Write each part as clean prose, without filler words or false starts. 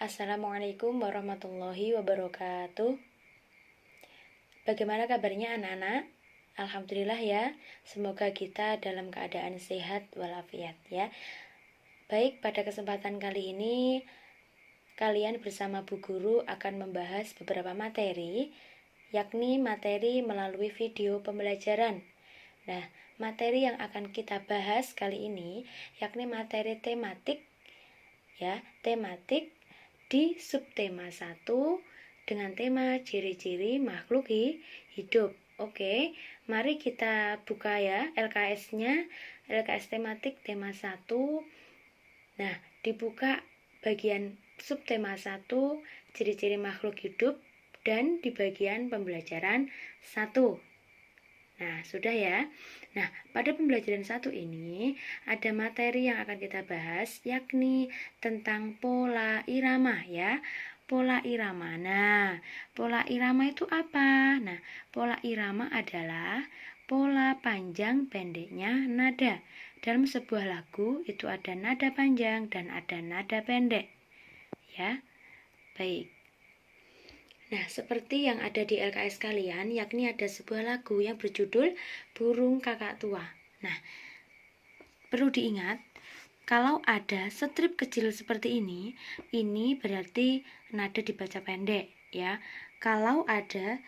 Assalamualaikum warahmatullahi wabarakatuh. Bagaimana kabarnya anak-anak? Alhamdulillah ya. Semoga kita dalam keadaan sehat walafiat ya. Baik, pada kesempatan kali ini kalian bersama Bu Guru akan membahas beberapa materi, yakni materi melalui video pembelajaran. Nah, materi yang akan kita bahas kali ini yakni materi tematik ya, tematik di subtema 1 dengan tema ciri-ciri makhluk hidup. Oke, mari kita buka ya LKS-nya, LKS tematik tema 1. Nah, dibuka bagian subtema 1 ciri-ciri makhluk hidup dan di bagian pembelajaran 1. Nah, sudah ya. Nah, pada pembelajaran 1 ini ada materi yang akan kita bahas yakni tentang pola irama ya. Pola irama. Nah, pola irama itu apa? Nah, pola irama adalah pola panjang pendeknya nada. Dalam sebuah lagu itu ada nada panjang dan ada nada pendek. Ya. Baik. Nah, seperti yang ada di LKS kalian, yakni ada sebuah lagu yang berjudul Burung Kakak Tua. Nah, perlu diingat, kalau ada strip kecil seperti ini berarti nada dibaca pendek, ya. Kalau ada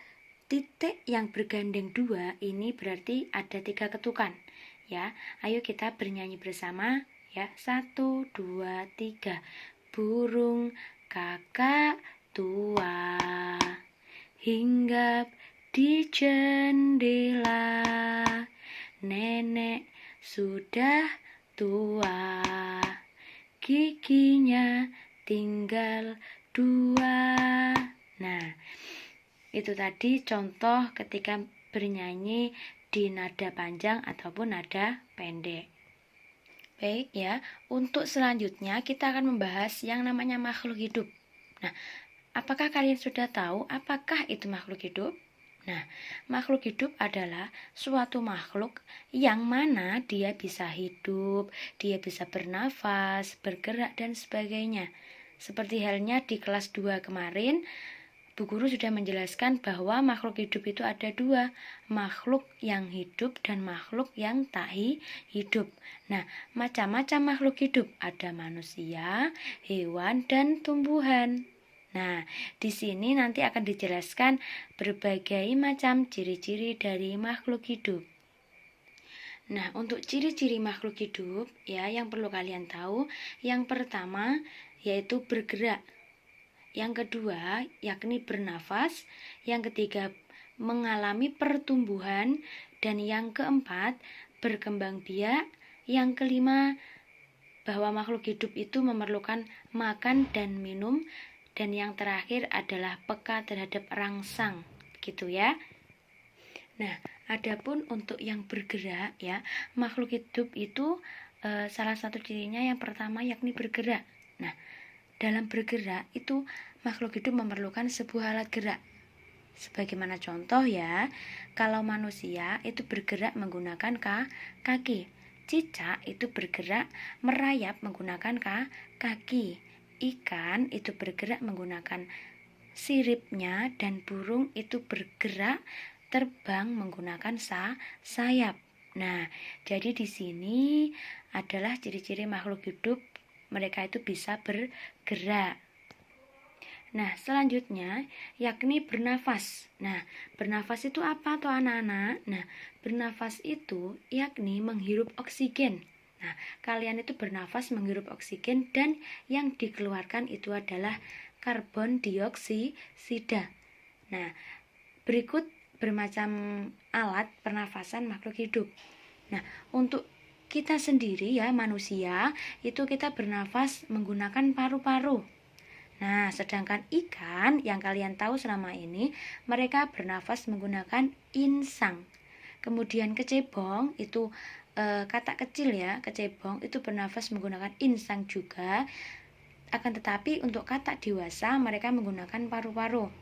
titik yang bergandeng 2, ini berarti ada 3 ketukan, ya. Ayo kita bernyanyi bersama, ya. 1, 2, 3. Burung kakak tua hinggap di jendela, nenek sudah tua, giginya tinggal 2. Nah, itu tadi contoh ketika bernyanyi di nada panjang ataupun nada pendek. Baik ya, untuk selanjutnya kita akan membahas yang namanya makhluk hidup. Nah, apakah kalian sudah tahu apakah itu makhluk hidup? Nah, makhluk hidup adalah suatu makhluk yang mana dia bisa hidup, dia bisa bernafas, bergerak, dan sebagainya. Seperti halnya di kelas 2 kemarin, Bu Guru sudah menjelaskan bahwa makhluk hidup itu ada 2, makhluk yang hidup dan makhluk yang tak hidup. Nah, macam-macam makhluk hidup, ada manusia, hewan, dan tumbuhan. Nah, di sini nanti akan dijelaskan berbagai macam ciri-ciri dari makhluk hidup. Nah, untuk ciri-ciri makhluk hidup ya yang perlu kalian tahu, yang pertama yaitu bergerak. Yang kedua, yakni bernafas. Yang ketiga, mengalami pertumbuhan. Dan yang keempat, berkembang biak. Yang kelima, bahwa makhluk hidup itu memerlukan makan dan minum. Dan yang terakhir adalah peka terhadap rangsang. Gitu ya. Nah, adapun untuk yang bergerak ya, makhluk hidup itu salah satu cirinya yang pertama yakni bergerak. Nah, dalam bergerak itu makhluk hidup memerlukan sebuah alat gerak. Sebagaimana contoh ya, kalau manusia itu bergerak menggunakan kaki. Cicak itu bergerak merayap menggunakan kaki. Ikan itu bergerak menggunakan siripnya dan burung itu bergerak terbang menggunakan sayap. Nah, jadi di sini adalah ciri-ciri makhluk hidup, mereka itu bisa bergerak. Nah, selanjutnya yakni bernafas. Nah, bernafas itu apa tuh anak-anak? Nah, bernafas itu yakni menghirup oksigen. Nah, kalian itu bernafas menghirup oksigen dan yang dikeluarkan itu adalah karbon dioksida. Nah, berikut bermacam alat pernafasan makhluk hidup. Nah, untuk kita sendiri ya manusia itu kita bernafas menggunakan paru-paru. Nah, sedangkan ikan yang kalian tahu selama ini mereka bernafas menggunakan insang. Kemudian kecebong itu kata kecil ya, kecebong itu bernafas menggunakan insang juga. Akan tetapi untuk kata dewasa mereka menggunakan paru-paru.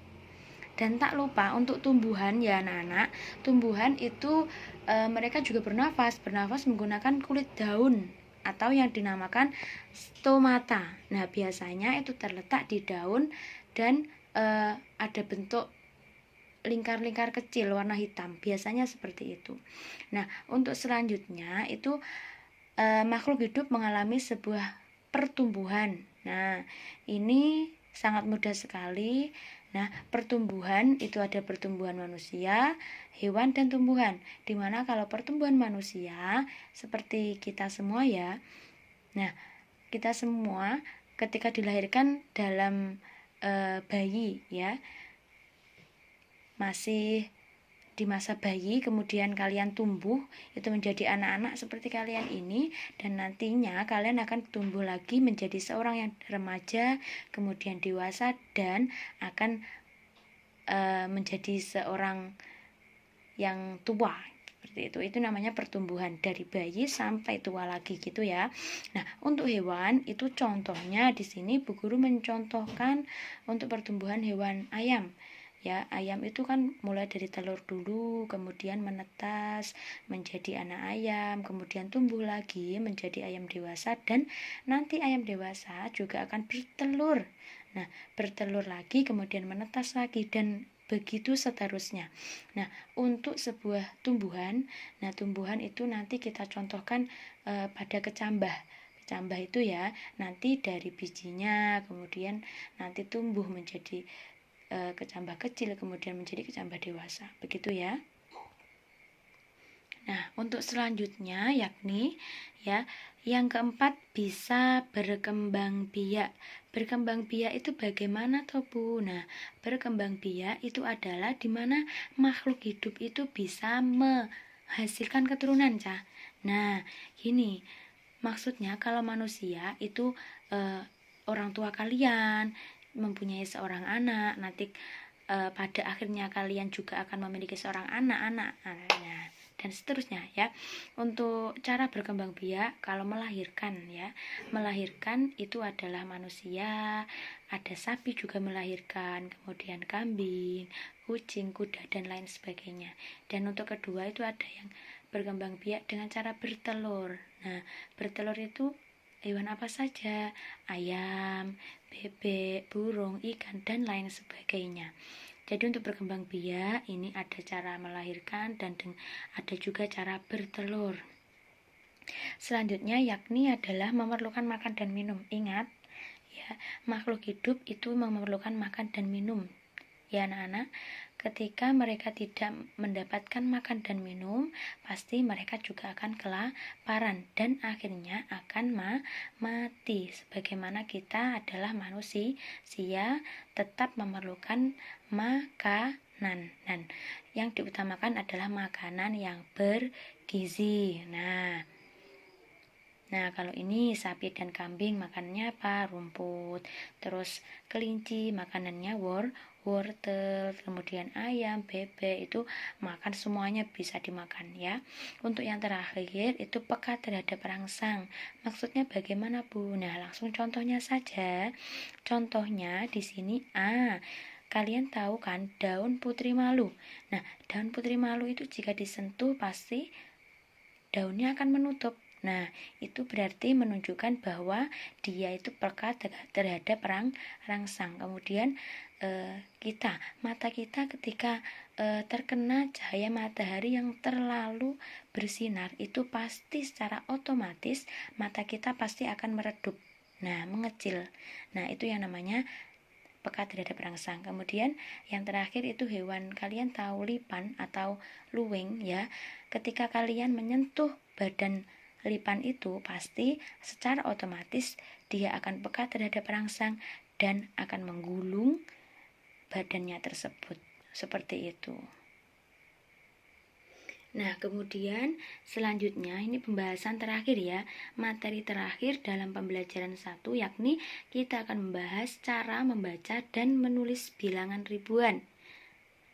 Dan tak lupa untuk tumbuhan ya anak-anak, tumbuhan itu mereka juga bernafas menggunakan kulit daun. atau yang dinamakan stomata. Nah, biasanya itu terletak di daun dan ada bentuk lingkar-lingkar kecil warna hitam, biasanya seperti itu. Nah, untuk selanjutnya itu makhluk hidup mengalami sebuah pertumbuhan. Nah, ini sangat mudah sekali. Nah, pertumbuhan itu ada pertumbuhan manusia, hewan, dan tumbuhan. Dimana kalau pertumbuhan manusia seperti kita semua ya. Nah, kita semua ketika dilahirkan dalam bayi ya, masih di masa bayi, kemudian kalian tumbuh itu menjadi anak-anak seperti kalian ini, dan nantinya kalian akan tumbuh lagi menjadi seorang yang remaja, kemudian dewasa, dan akan menjadi seorang yang tua seperti itu. Itu namanya pertumbuhan dari bayi sampai tua lagi gitu ya. Nah, untuk hewan itu contohnya di sini Bu Guru mencontohkan untuk pertumbuhan hewan ayam. Ya, ayam itu kan mulai dari telur dulu, kemudian menetas menjadi anak ayam, kemudian tumbuh lagi menjadi ayam dewasa, dan nanti ayam dewasa juga akan bertelur. Nah, bertelur lagi, kemudian menetas lagi, dan begitu seterusnya. Nah, untuk sebuah tumbuhan, nah tumbuhan itu nanti kita contohkan pada kecambah. Kecambah itu ya, nanti dari bijinya, kemudian nanti tumbuh menjadi kecambah kecil, kemudian menjadi kecambah dewasa, begitu ya. Nah, untuk selanjutnya yakni ya, yang keempat bisa berkembang biak. Berkembang biak itu bagaimana toh Bu? Nah, berkembang biak itu adalah dimana makhluk hidup itu bisa menghasilkan keturunan, Cah. Nah, gini, maksudnya kalau manusia itu orang tua kalian mempunyai seorang anak, nanti pada akhirnya kalian juga akan memiliki seorang anak-anak, dan seterusnya ya. Untuk cara berkembang biak kalau melahirkan ya, melahirkan itu adalah manusia, ada sapi juga melahirkan, kemudian kambing, kucing, kuda, dan lain sebagainya. Dan untuk kedua itu ada yang berkembang biak dengan cara bertelur. Nah, bertelur itu hewan apa saja? Ayam, bebek, burung, ikan, dan lain sebagainya. Jadi untuk berkembang biak ini ada cara melahirkan dan ada juga cara bertelur. Selanjutnya yakni adalah memerlukan makan dan minum. Ingat ya, makhluk hidup itu memerlukan makan dan minum. Ya anak-anak, ketika mereka tidak mendapatkan makan dan minum, pasti mereka juga akan kelaparan dan akhirnya akan mati. Sebagaimana kita adalah manusia, tetap memerlukan makanan. Dan yang diutamakan adalah makanan yang bergizi. Nah, kalau ini sapi dan kambing makannya apa? Rumput. Terus kelinci makanannya wortel, kemudian ayam, bebek itu makan semuanya bisa dimakan ya. Untuk yang terakhir itu peka terhadap rangsang. Maksudnya bagaimana Bu? Nah, langsung contohnya saja. Contohnya di sini kalian tahu kan daun putri malu. Nah, daun putri malu itu jika disentuh pasti daunnya akan menutup. Nah, itu berarti menunjukkan bahwa dia itu peka terhadap rangsang. Kemudian mata kita ketika terkena cahaya matahari yang terlalu bersinar, itu pasti secara otomatis mata kita pasti akan meredup. Nah, mengecil. Nah, itu yang namanya peka terhadap rangsang. Kemudian yang terakhir itu hewan, kalian tahu lipan atau luwing ya. Ketika kalian menyentuh badan lipan itu pasti secara otomatis dia akan peka terhadap rangsang dan akan menggulung badannya tersebut. Seperti itu. Nah, kemudian selanjutnya ini pembahasan terakhir ya, materi terakhir dalam pembelajaran 1, yakni kita akan membahas cara membaca dan menulis bilangan ribuan.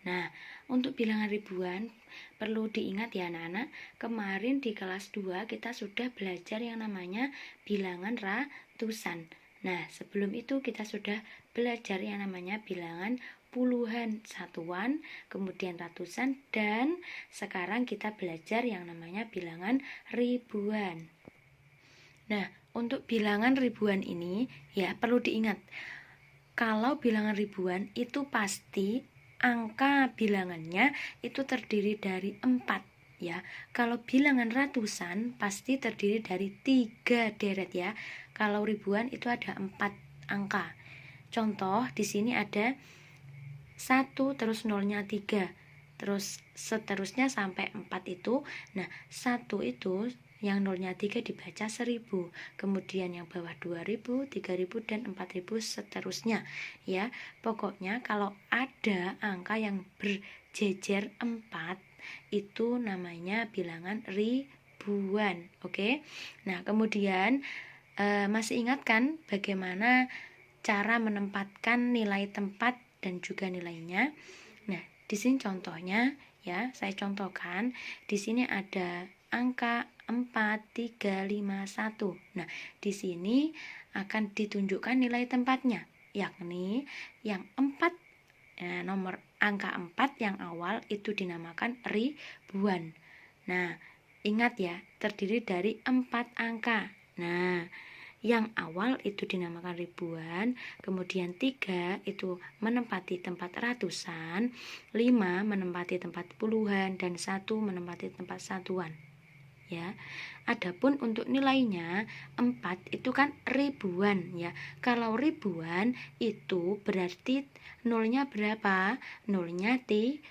Nah, untuk bilangan ribuan perlu diingat ya anak-anak, kemarin di kelas 2 kita sudah belajar yang namanya bilangan ratusan. Nah, sebelum itu kita sudah belajar yang namanya bilangan puluhan, satuan, kemudian ratusan, dan sekarang kita belajar yang namanya bilangan ribuan. Nah, untuk bilangan ribuan ini ya perlu diingat. Kalau bilangan ribuan itu pasti angka bilangannya itu terdiri dari 4 ya. Kalau bilangan ratusan pasti terdiri dari 3 deret ya. Kalau ribuan itu ada 4 angka. Contoh di sini ada 1 terus nolnya 3. Terus seterusnya sampai 4 itu. Nah, 1 itu yang nolnya 3 dibaca 1000, kemudian yang bawah 2000, 3000 dan 4000 seterusnya ya. Pokoknya kalau ada angka yang berjejer 4 itu namanya bilangan ribuan. Oke. Nah, kemudian masih ingat kan bagaimana cara menempatkan nilai tempat dan juga nilainya? Nah, di sini contohnya ya, saya contohkan. Di sini ada angka 4, 3, 5, 1. Nah, di sini akan ditunjukkan nilai tempatnya, yakni yang 4 nomor angka 4 yang awal itu dinamakan ribuan. Nah, ingat ya, terdiri dari 4 angka. Nah, yang awal itu dinamakan ribuan, kemudian 3 itu menempati tempat ratusan, 5 menempati tempat puluhan, dan 1 menempati tempat satuan. Ya. Adapun untuk nilainya 4 itu kan ribuan ya. Kalau ribuan itu berarti nolnya berapa? Nolnya 3.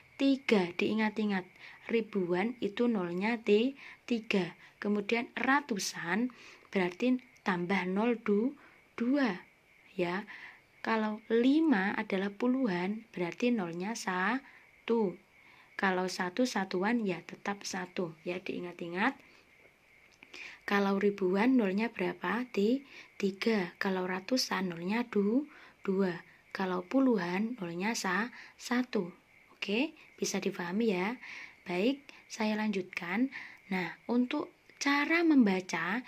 Diingat-ingat. Ribuan itu nolnya 3. Kemudian ratusan berarti tambah 0 2 ya. Kalau 5 adalah puluhan berarti nolnya 1. Kalau 1 satuan ya tetap 1 ya, diingat-ingat. Kalau ribuan nolnya berapa? 3. Kalau ratusan nolnya 2. Kalau puluhan nolnya 1. Oke, bisa dipahami ya. Baik, saya lanjutkan. Nah, untuk cara membaca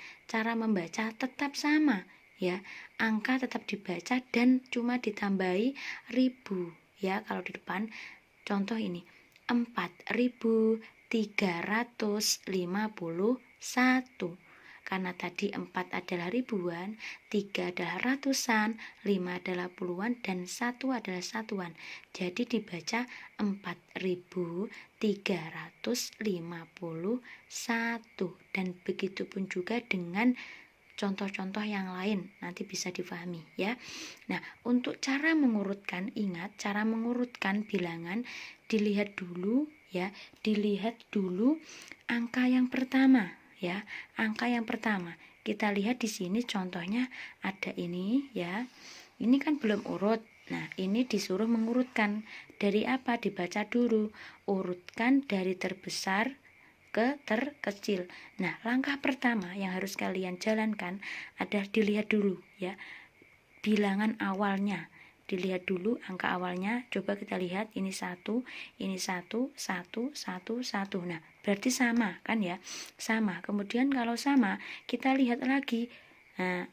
tetap sama ya. Angka tetap dibaca dan cuma ditambahi ribu ya. Kalau di depan contoh ini 4351. Karena tadi 4 adalah ribuan, 3 adalah ratusan, 5 adalah puluhan, dan 1 adalah satuan. Jadi dibaca 4351. Dan begitu pun juga dengan contoh-contoh yang lain, nanti bisa difahami ya. Nah, untuk cara mengurutkan, ingat cara mengurutkan bilangan dilihat dulu ya, dilihat dulu angka yang pertama ya. Angka yang pertama kita lihat di sini contohnya ada ini ya. Ini kan belum urut. Nah, ini disuruh mengurutkan. Dari apa? Dibaca dulu. Urutkan dari terbesar ke terkecil. Nah, langkah pertama yang harus kalian jalankan adalah dilihat dulu ya bilangan awalnya. Dilihat dulu angka awalnya. Coba kita lihat, ini 1, ini 1, 1, 1, 1. Nah, berarti sama kan ya? Sama. Kemudian kalau sama, kita lihat lagi. Nah,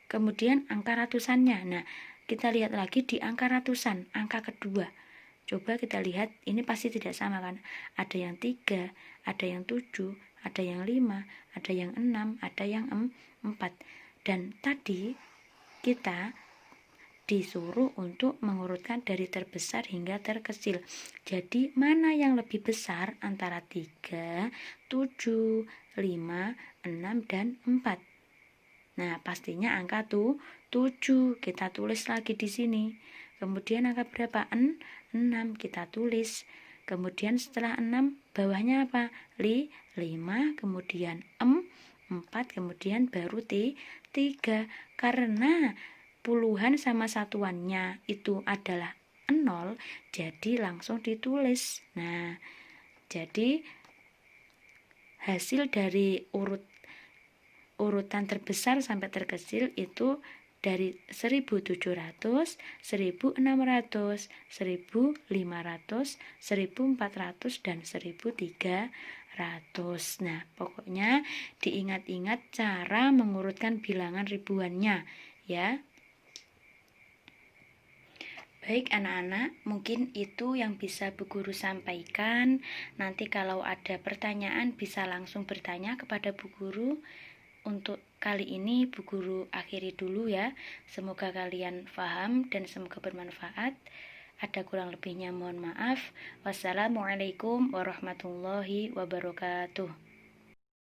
kemudian angka ratusannya. Nah, kita lihat lagi di angka ratusan, angka kedua. Coba kita lihat, ini pasti tidak sama kan? Ada yang 3, ada yang 7, ada yang 5, ada yang 6, ada yang 4. Dan tadi kita disuruh untuk mengurutkan dari terbesar hingga terkecil. Jadi mana yang lebih besar antara 3, 7, 5, 6, dan 4? Nah, pastinya angka 7. Kita tulis lagi di sini. Kemudian angka berapa? 6 kita tulis. Kemudian setelah 6 bawahnya apa? 5, kemudian 4, kemudian baru 3. Karena puluhan sama satuannya itu adalah 0, jadi langsung ditulis. Nah, jadi hasil dari urutan terbesar sampai terkecil itu dari 1700, 1600, 1500, 1400, dan 1300. Nah, pokoknya diingat-ingat cara mengurutkan bilangan ribuannya ya. Baik anak-anak, mungkin itu yang bisa Bu Guru sampaikan. Nanti kalau ada pertanyaan bisa langsung bertanya kepada Bu Guru. Untuk kali ini Bu Guru akhiri dulu ya. Semoga kalian paham dan semoga bermanfaat. Ada kurang lebihnya mohon maaf. Wassalamualaikum warahmatullahi wabarakatuh.